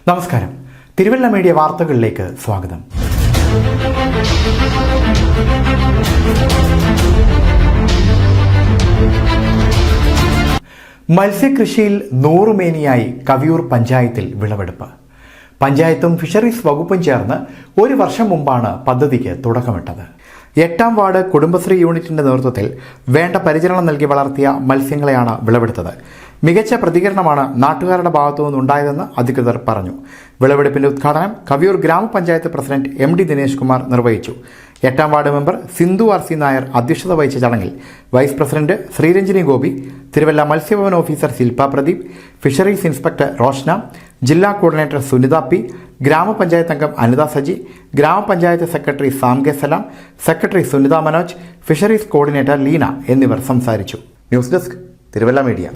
നമസ്കാരം. തിരുവല്ല മീഡിയ വാർത്തകളിലേക്ക് സ്വാഗതം. മത്സ്യകൃഷിയിൽ നൂറുമേനിയായി കവിയൂർ പഞ്ചായത്തിൽ വിളവെടുപ്പ്. പഞ്ചായത്തും ഫിഷറീസ് വകുപ്പും ചേർന്ന് ഒരു വർഷം മുമ്പാണ് പദ്ധതിക്ക് തുടക്കമിട്ടത്. 8ാം വാർഡ് കുടുംബശ്രീ യൂണിറ്റിന്റെ നേതൃത്വത്തിൽ വേണ്ട പരിചരണം നൽകി വളർത്തിയ മത്സ്യങ്ങളെയാണ് വിളവെടുത്തത്. മികച്ച പ്രതികരണമാണ് നാട്ടുകാരുടെ ഭാഗത്തു നിന്നുണ്ടായതെന്ന് അധികൃതർ പറഞ്ഞു. വിളവെടുപ്പിന്റെ ഉദ്ഘാടനം കവിയൂർ ഗ്രാമപഞ്ചായത്ത് പ്രസിഡന്റ് MD ദിനേശ് കുമാർ നിർവഹിച്ചു. 8ാം ward member Sindhu RC Nair അധ്യക്ഷത വഹിച്ച ചടങ്ങിൽ vice president Sreeranjini Gopi, Thiruvalla Matsyabhavan officer Shilpa Pradeep, fisheries inspector Roshna, ജില്ലാ കോർഡിനേറ്റർ സുനിത P, ഗ്രാമപഞ്ചായത്ത് അംഗം Anitha Saji, grama panchayat secretary Sam K Salam, secretary Sunitha Manoj, fisheries coordinator Leena എന്നിവർ സംസാരിച്ചു. News desk Thiruvalla media.